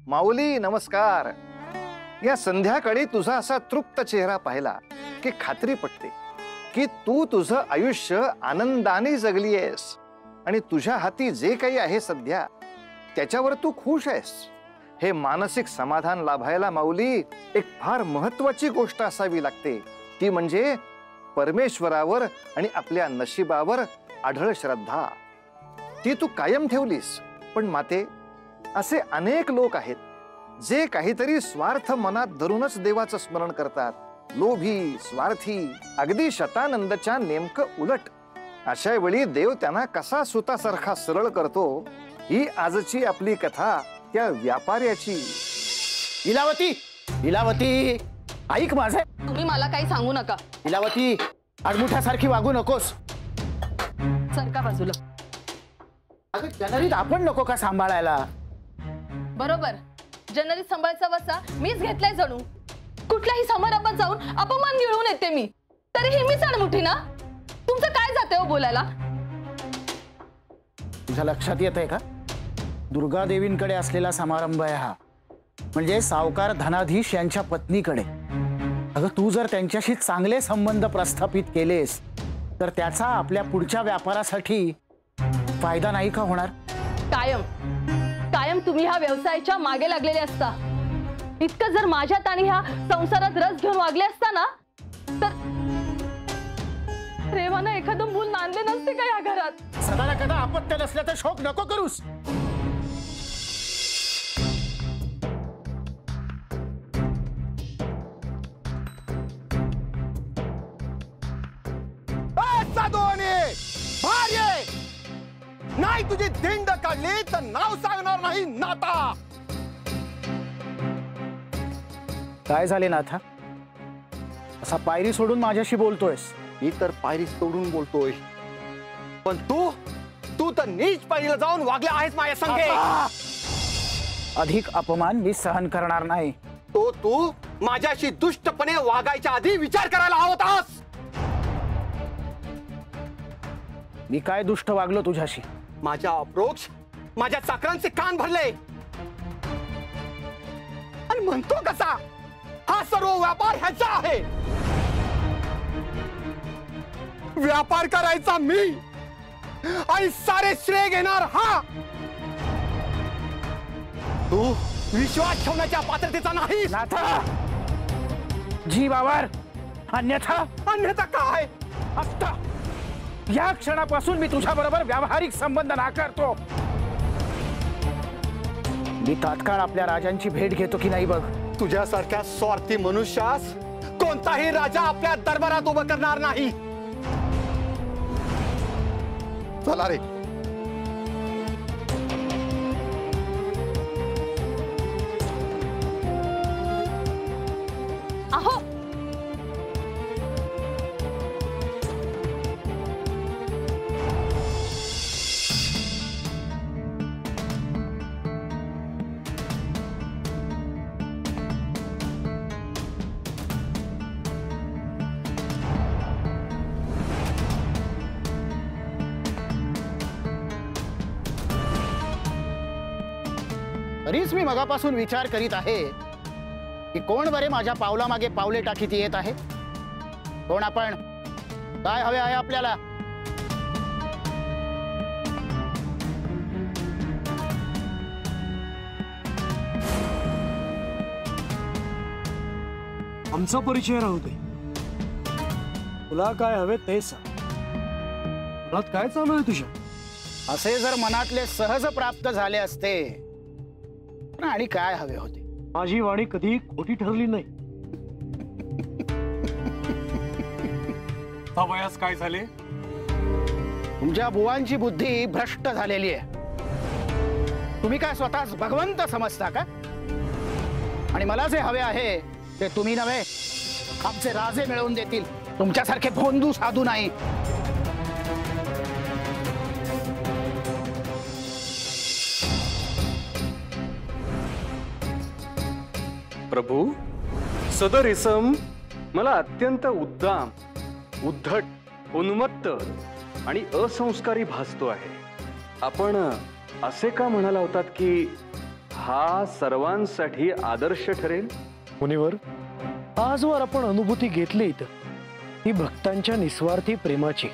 माऊली नमस्कार. या संध्याकाळी तुझा असा तृप्त चेहरा पाहिला की खात्री पटते की तू तुझं आयुष्य आनंदाने जगली आहेस आणि तुझ्या हाती जे काही आहे सध्या त्याच्यावर तू खुश आहेस. हे मानसिक समाधान लाभायला माऊली एक फार महत्वाची गोष्ट असावी लागते, ती म्हणजे परमेश्वरावर आणि आपल्या नशिबावर आढळ श्रद्धा. ती तू कायम ठेवलीस. पण माते, असे अनेक लोक आहेत जे काहीतरी स्वार्थ मनात धरूनच देवाचं स्मरण करतात. लोभी, स्वार्थी, अगदी शतानंदच्या नेमकं उलट. अशा वेळी देव त्यांना कसा सुतासारखा सरळ करतो, ही आजची आपली कथा त्या व्यापाऱ्याची. इलावती, इलावती, ऐक माझे. तुम्ही मला काही सांगू नका. इलावती, अडमुठ्यासारखी वागू नकोस. सरका बाजूला. अगं जनरीत आपण नको का सांभाळायला? बरोबर, जनरीत सांभाळायचा वसा मीच घेतलाय जणू. कुठल्याही समारंभात जाऊन अपमान गिळून येते मी, तरीही मीच अडमुठी ना. तुमचं काय जाते हो बोलायला? तुझ्या लक्षात येत आहे का, दुर्गा देवींकडे असलेला समारंभ आहे हा, म्हणजे सावकार धनाधीश यांच्या पत्नीकडे. अगं तू जर त्यांच्याशी चांगले संबंध प्रस्थापित केलेस तर त्याचा आपल्या पुढच्या व्यापारासाठी फायदा नाही का होणार? कायम कायम तुम्ही ह्या व्यवसायाच्या मागे लागलेले असता. इतकं जर माझ्यात आणि ह्या संसारात रस घेऊन वागले असता ना, तर रेवानं एखादं मूल नांदले नसते का या घरात? सदा ना कदा आपत्य नसल्या तर शोक नको करूस. नाही तुझी दिंड काढली तर नाव सांगणार नाही नाता. काय झाले नाथा? असा पायरी सोडून माझ्याशी बोलतोयस? मी तर पायरी सोडून बोलतोय, पण तू तर नीच पायरीला जाऊन वागले आहेस माझ्या संगे. अधिक अपमान मी सहन करणार नाही. तो तू माझ्याशी दुष्टपणे वागायच्या आधी विचार करायला हवा होतास. मी काय दुष्ट वागलो तुझ्याशी? माझ्या अप्रोक्ष माझ्या चाकरांचे कान भरले आणि म्हणतो कसा हा सर्व व्यापार ह्याचा आहे. व्यापार करायचा मी आणि सारे श्रेय घेणार हा. तू विश्वास ठेवण्याच्या पात्रतेचा नाही. नाथा, जीवावर. अन्यथा अन्यथा काय? आता या क्षणापासून मी तुझ्या बरोबर व्यावहारिक संबंध नाकारतो. मी तात्काळ आपल्या राजांची भेट घेतो की नाही बघ. तुझ्यासारख्या स्वार्थी मनुष्यास कोणताही राजा आपल्या दरबारात उभं करणार नाही. चला रे. अहो, तरीच मी मगापासून विचार करीत आहे की कोण बरे माझ्या पावला मागे पावले टाकीत येत आहे. कोण आपण? काय हवे आहे आपल्याला? आमचा परिचय राहू दे. तुला काय हवे ते सांग. मनात काय चालू आहे तुझ्या? असे जर मनातले सहज प्राप्त झाले असते पण आणि काय हवे होते? माझी वाणी कधी खोटी ठरली नाही. वयास काय झाले? तुमच्या बुवांची बुद्धी भ्रष्ट झालेली आहे. तुम्ही काय स्वतःच भगवंत समजता का? आणि मला जे हवे आहे ते तुम्ही नव्हे, आमचे राजे मिळवून देतील. तुमच्यासारखे भोंदू साधू नाही. प्रभू, सदर इसम मला अत्यंत उद्दाम, उद्धट, उन्मत्त आणि असंस्कारी भासतो आहे. आपण असे का म्हणाला होतात की हा सर्वांसाठी आदर्श ठरेल. मुनिवर, आजवर आपण अनुभूती घेतली इथं ही भक्तांच्या निस्वार्थी प्रेमाची,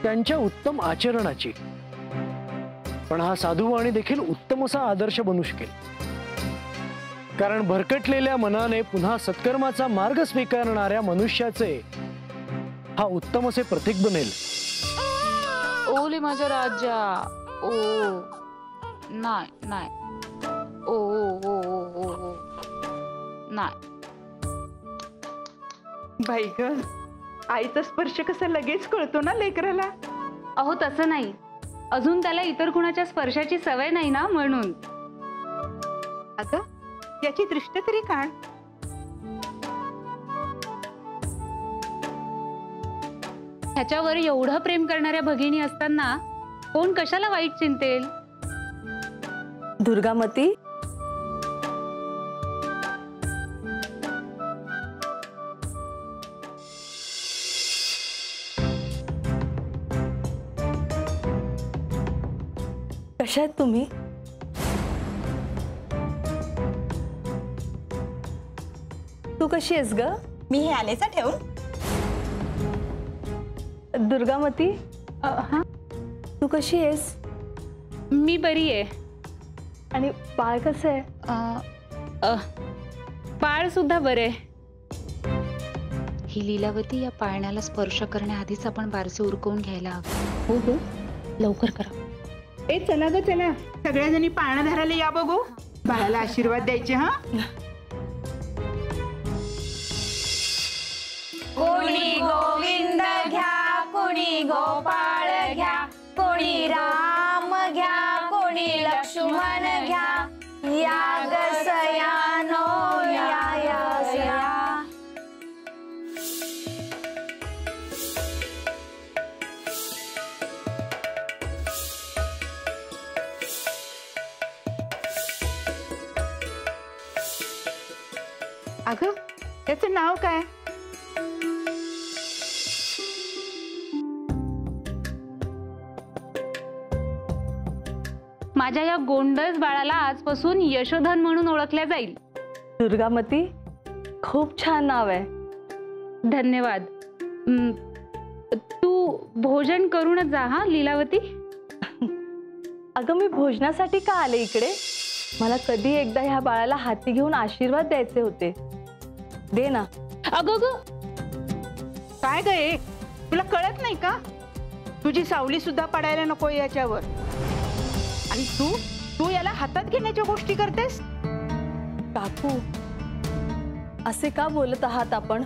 त्यांच्या उत्तम आचरणाची. पण हा साधुवाणी देखील उत्तम असा आदर्श बनू शकेल, कारण भरकटलेल्या मनाने पुन्हा सत्कर्माचा मार्ग स्वीकारणाऱ्या मनुष्याचे हा उत्तम असे प्रतीक बनेल. ओले माझ्या राजा, ओ नाही नाही, ओ ओ ओ ओ नाही. बाई ग, आईचा स्पर्श कसा लगेच कळतो ना लेकराला. अहो तसं नाही, अजून त्याला इतर कुणाच्या स्पर्शाची सवय नाही ना, म्हणून. अगं, याची दृष्ट तरी काढ. ह्याच्यावर एवढं प्रेम करणाऱ्या भगिनी असताना कोण कशाला वाईट चिंतेल. दुर्गामती, कशा आहेत तुम्ही? तू कशी आहेस ग? मी हे आलेचा ठेवून. दुर्गामती, हा, तू कशी आहेस? मी बरी आहे. आणि बाळ कसं आहे? बाळ सुद्धा बरे. ही लीलावती, या पाळण्याला स्पर्श करण्याआधीच आपण बारसे उरकवून घ्यायला हवं. हो हो, लवकर करा. ए चला ग चला, सगळ्याजणी पाळणा धरायला या बघू. बाळाला आशीर्वाद द्यायचे. हा, कोणी गोविंद घ्या, कोणी गोपाळ घ्या, कोणी राम घ्या, कोणी लक्ष्मण घ्या. या ग सयानो, या या सया. अगं, त्याचं नाव काय? माझ्या या गोंडस बाळाला आजपासून यशोधन म्हणून ओळखल्या जाईल. दुर्गामती, खूप छान नाव आहे. धन्यवाद. तू भोजन करूनच जा हा लीलावती. अगं, मी भोजनासाठी का आले इकडे? मला कधी एकदा ह्या बाळाला हाती घेऊन आशीर्वाद द्यायचे होते. दे ना. अगं ग, काय ग, तुला कळत नाही का? तुझी सावली सुद्धा पडायला नको याच्यावर. आणि तू तू याला हातात घेण्याच्या गोष्टी करतेस. काकू, असे का बोलत आहात आपण?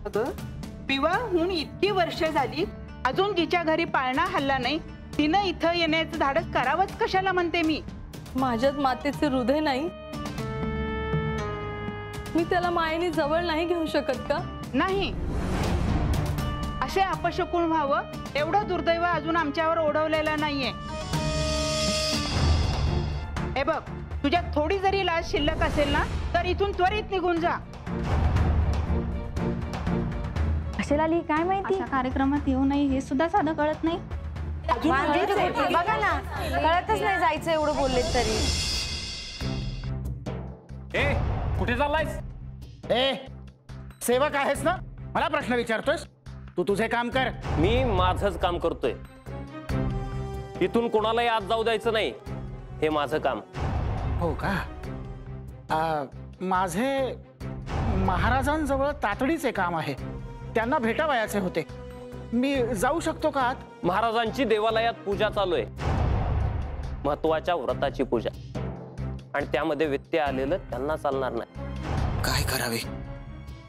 अगं, विवाहून इतकी वर्ष झाली, अजून जिच्या घरी पाळणा हल्ला नाही, तिनं इथं येण्याचं धाडस करावंच कशाला म्हणते मी. माझ्यात मातेचे हृदय नाही? मी त्याला मायेने जवळ नाही घेऊ शकत का? नाही. असे अपशकुन व्हावं एवढं दुर्दैव अजून आमच्यावर ओढवलेलं नाहीये. हे बघ, तुझ्यात थोडी जरी लाज शिल्लक असेल ना, तर इथून त्वरित निघून जा. कशाला आली काय माहिती. कार्यक्रमात येऊ नये हे सुद्धा साधं कळत नाही. बघा ना, कळतच नाही जायचं एवढं बोलले तरी. ए, कुठे चाललायस? ए, सेवक आहेस ना, मला प्रश्न विचारतोयस? तू तुझे काम कर. मी माझंच काम करतोय. इथून कोणालाही आत जाऊ द्यायचं नाही, हे माझं काम. हो का? माझे महाराजांजवळ तातडीचे काम आहे, त्यांना भेटावयाचे होते. मी जाऊ शकतो का आत? महाराजांची देवालयात पूजा चालू आहे, महत्वाच्या व्रताची पूजा, आणि त्यामध्ये व्यत्यय आलेलं त्यांना चालणार नाही. काय करावे?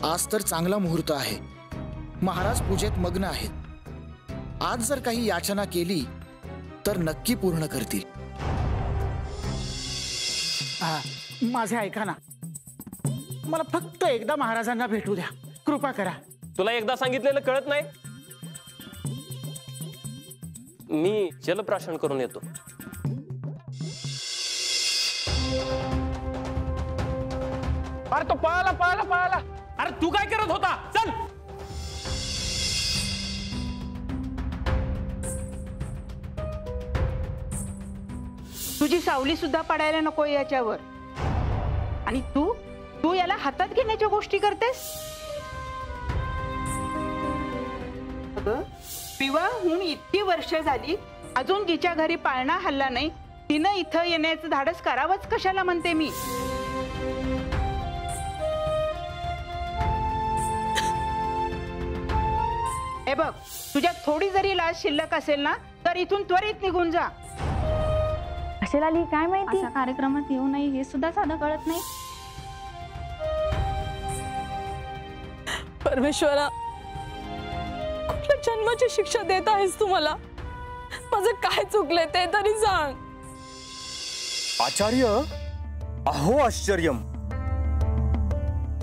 आज तर चांगला मुहूर्त आहे, महाराज पूजेत मग्न आहेत. आज जर काही याचना केली तर नक्की पूर्ण करतील. माझे ऐका ना, मला फक्त एकदा महाराजांना भेटू द्या, कृपा करा. तुला एकदा सांगितलेलं कळत नाही? मी जलप्राशन करून येतो. अरे तो पळाला पळाला पळाला. अरे तू काय करत होता? चल. तुझी सावली सुद्धा पडायला नको याच्यावर. आणि तू तू याला हातात घेण्याच्या गोष्टी करतेस. अगं, विवाह होऊन इतकी वर्ष झाली, अजून जिच्या घरी पाळणा हल्ला नाही तिनं इथं येण्याचं धाडस करावंच कशाला म्हणते मी. हे बघ, तुझ्यात थोडी जरी लाज शिल्लक असेल ना तर इथून त्वरित निघून जा. कशाला आली काय माहिती. अशा कार्यक्रमात येऊ नये हे सुद्धा साधं कळत नाही. परमेश्वरा, कुठल्या जन्माची शिक्षा देत आहेस तू मला? माझं काय चुकलंय ते तरी सांग. आचार्य, अहो आश्चर्यम.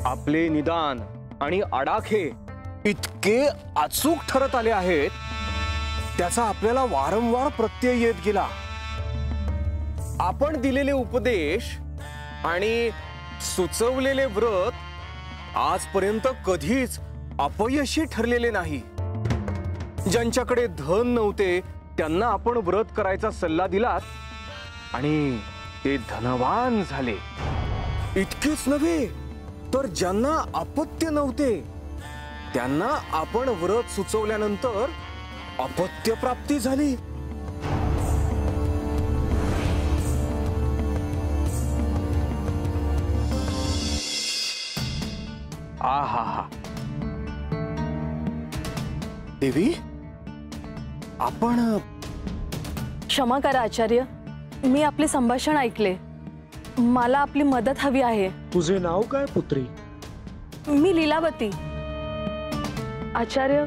आपले निदान आणि आडाखे इतके अचूक ठरत आले आहेत, त्याचा आपल्याला वारंवार प्रत्यय येत गेला. आपण दिलेले उपदेश आणि सुचवलेले व्रत आजपर्यंत कधीच अपयशी ठरलेले नाही. ज्यांच्याकडे धन नव्हते त्यांना आपण व्रत करायचा सल्ला दिलात आणि ते धनवान झाले. इतकेच नव्हे तर ज्यांना अपत्य नव्हते त्यांना आपण व्रत सुचवल्यानंतर अपत्य प्राप्ती झाली. आहा, देवी, आपण क्षमा करा आचार्य, मी आपले संभाषण ऐकले. मला आपली मदत हवी आहे. तुझे नाव काय पुत्री? मी लीलावती. आचार्य,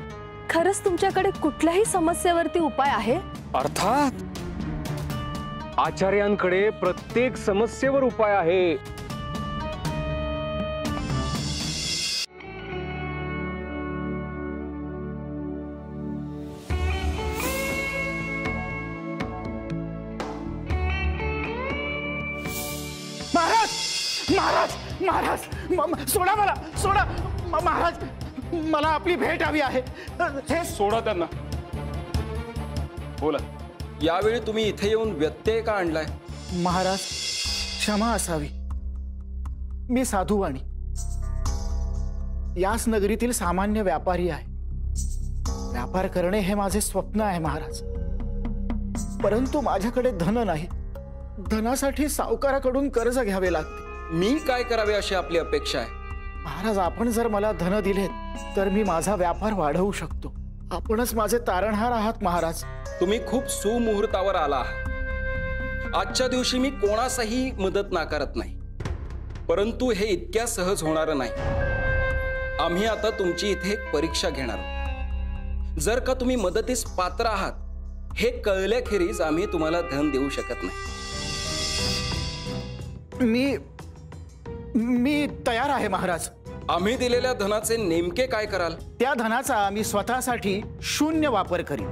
खरंच तुमच्याकडे कुठल्याही समस्येवरती उपाय आहे? अर्थात आचार्यांकडे प्रत्येक समस्येवर उपाय आहे. महाराज, महाराज, सोडा मला, सोडा. महाराज, मला आपली भेट हवी आहे. हे सोडा त्यांना. बोला, यावेळी तुम्ही इथे येऊन व्यत्यय का आणलाय? महाराज, क्षमा असावी. मी साधुवाणी याच नगरीतील सामान्य व्यापारी आहे. व्यापार करणे हे माझे स्वप्न आहे महाराज. परंतु माझ्याकडे धन नाही. धनासाठी सावकाराकडून कर्ज घ्यावे लागते. मी काय करावे अशी आपली अपेक्षा आहे? महाराज, आपण जर मला धन दिलेत तर मी माझा व्यापार वाढवू शकतो. आपणच माझे तारणहार आहात महाराज. तुम्ही खूप सुमुहूर्तावर आला आहात. आजच्या दिवशी मी कोणासही मदत नाकारत नाही, परंतु हे इतक्या सहज होणार नाही. आम्ही आता तुमची इथे एक परीक्षा घेणार आहोत. जर का तुम्ही मदतीस पात्र आहात हे कळल्याखेरीज आम्ही तुम्हाला धन देऊ शकत नाही. मी तयार आहे महाराज. आम्ही दिलेल्या धनाचे नेमके काय कराल? त्या धनाचा मी स्वतःसाठी शून्य वापर करीन.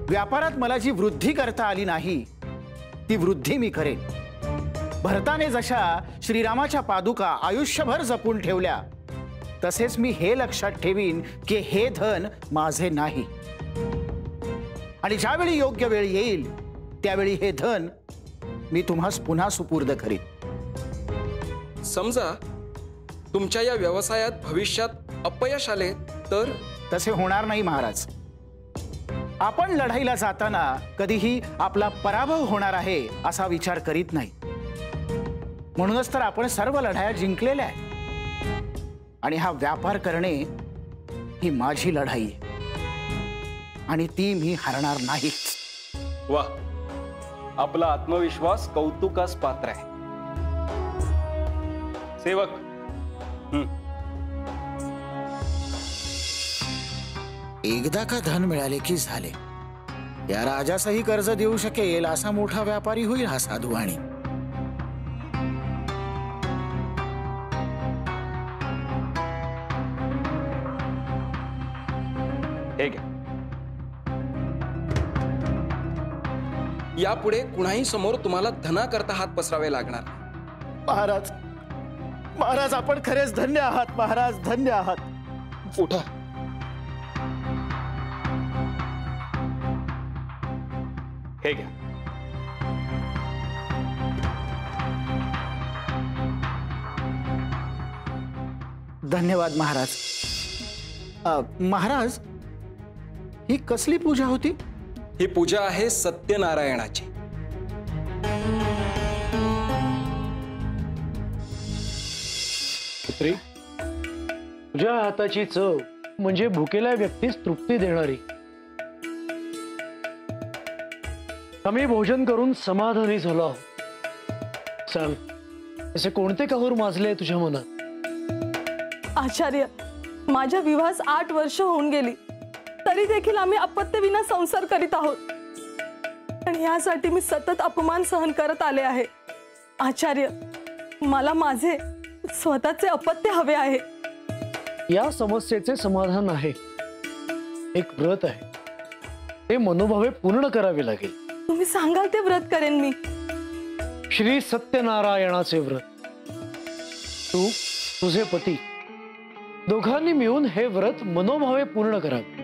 व्यापारात मला जी वृद्धी करता आली नाही ती वृद्धी मी करेन. भरताने जशा श्रीरामाच्या पादुका आयुष्यभर जपून ठेवल्या तसेच मी हे लक्षात ठेवीन की हे धन माझे नाही. आणि ज्यावेळी योग्य वेळ येईल त्यावेळी हे धन मी तुम्हास पुन्हा सुपूर्द करीन. समजा तुमच्या या व्यवसायात भविष्यात अपयश आले तर? तसे होणार नाही महाराज. आपण लढाईला जाताना कधीही आपला पराभव होणार आहे असा विचार करीत नाही. म्हणूनच तर आपण सर्व लढाया जिंकलेल्या आहेत. आणि हा व्यापार करणे ही माझी लढाई आहे आणि ती मी हरणार नाही. वाह, आपला आत्मविश्वास कौतुकास पात्र आहे. सेवक, एकदा का धन मिळाले की झाले. या राजासही कर्ज देऊ शकेल असा मोठा व्यापारी होईल हा साधुवाणी. हे घ्या. यापुढे कुणाही समोर तुम्हाला धना करता हात पसरावे लागणार. महाराज, महाराज, आपण खरेच धन्य आहात महाराज, धन्य आहात. उठा. हे घ्या. धन्यवाद महाराज. महाराज, ही कसली पूजा होती? ही पूजा आहे सत्यनारायणाची. पुत्री, तुझ्या हाताची चव म्हणजे भुकेल्या व्यक्तीस तृप्ती देणारी. आम्ही भोजन करून समाधानी झालो आहोत. सांग, असे कोणते कहूर माजले तुझ्या मनात? आचार्य, माझ्या विवाहास 8 वर्ष होऊन गेली, तरी देखील आम्ही अपत्य विना संसार करीत आहोत आणि यासाठी मी सतत अपमान सहन करत आले आहे. आचार्य, मला माझे स्वतःचे अपत्य हवे आहे. या समस्येचे समाधान आहे. एक व्रत आहे, ते मनोभावे पूर्ण करावे लागेल. तुम्ही सांगाल ते व्रत करेन मी. श्री सत्यनारायणाचे व्रत. तू, तुझे पती दोघांनी मिळून हे व्रत मनोभावे पूर्ण करावे.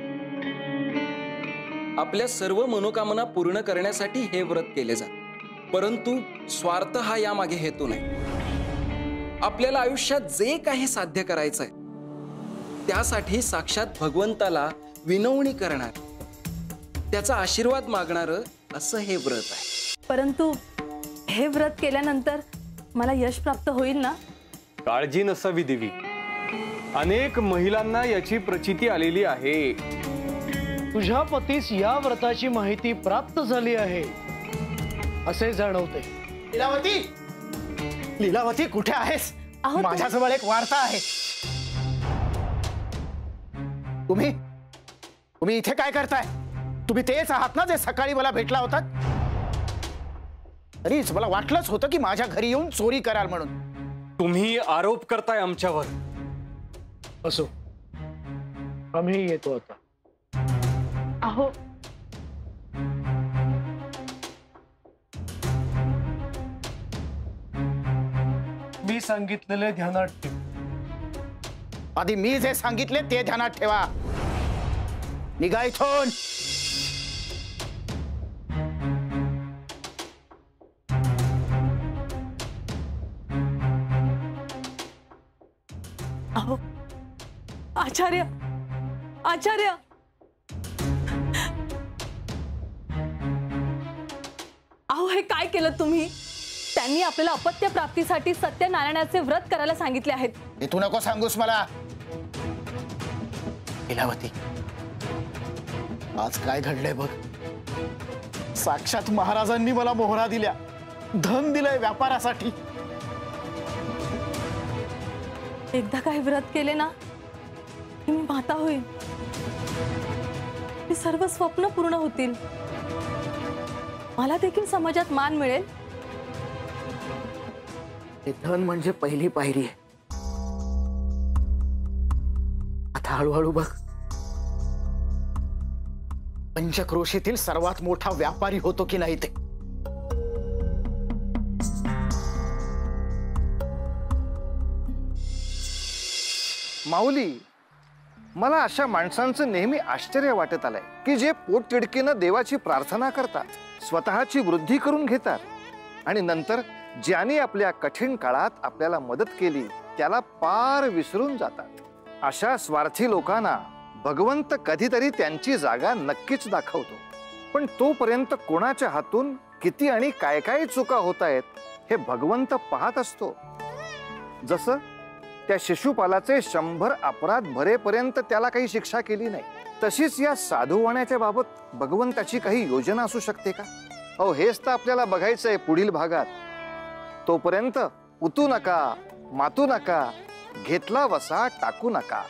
आपल्या सर्व मनोकामना पूर्ण करण्यासाठी हे व्रत केले जाते, परंतु स्वार्थ हा यामागे हेतू नाही. आपल्याला आयुष्यात जे काही साध्य करायचंय त्यासाठी साक्षात भगवंताला विनवणी करणार, त्याचा आशीर्वाद मागणार असं हे व्रत आहे. परंतु हे व्रत केल्यानंतर मला यश प्राप्त होईल ना? काळजी नसावी देवी, अनेक महिलांना याची प्रचिती आलेली आहे. तुझ्या पतीस या व्रताची माहिती प्राप्त झाली आहे असे जाणवते. लीलावती, लीलावती कुठे आहेस? माझ्याजवळ एक वार्ता आहे. तुम्ही इथे काय करताय? तुम्ही तेच आहात ना जे सकाळी मला भेटला होता? तरीच मला वाटलंच होतं की माझ्या घरी येऊन चोरी कराल म्हणून. तुम्ही आरोप करताय आमच्यावर. असो, आम्ही येतो आता. अहो, मी सांगितलेले ध्यानात ठेव. आधी मी जे सांगितले ते ध्यानात ठेवा. निघा इथून. अहो, आचार्य, आचार्य, अहो हे काय केलं तुम्ही? त्यांनी आपल्याला अपत्य प्राप्तीसाठी सत्यनारायणाचे व्रत करायला सांगितले आहेत. हे तू नको सांगूस मला. लीलावती, आज काय घडलंय बघ. साक्षात महाराजांनी मला मोहरा दिल्या, धन दिलंय व्यापारासाठी. एकदा काही व्रत केले ना की मी माता होईल. मी सर्व स्वप्न पूर्ण होतील. मला देखील समाजात मान मिळेल. हे धन म्हणजे पहिली पायरी आहे. आता हळूहळू बघ, पंचक्रोशीतील सर्वात मोठा व्यापारी होतो की नाही ते. माऊली, मला अशा माणसांचं नेहमी आश्चर्य वाटत आलंय की जे पोटतिडकीनं देवाची प्रार्थना करतात, स्वतःची वृद्धी करून घेतात आणि नंतर ज्यांनी आपल्या कठीण काळात आपल्याला मदत केली त्याला पार विसरून जातात. अशा स्वार्थी लोकांना भगवंत कधीतरी त्यांची जागा नक्कीच दाखवतो. पण तोपर्यंत कोणाच्या हातून किती आणि काय काय चुका होत आहेत हे भगवंत पाहत असतो. जसं त्या शिशुपालाचे 100 अपराध भरेपर्यंत त्याला काही शिक्षा केली नाही, तशीच या साधूवाण्याच्या बाबत भगवंताची काही योजना असू शकते का? हो, हेच तर आपल्याला बघायचंय पुढील भागात. तोपर्यंत उतू नका, मातू नका, घेतला वसा टाकू नका.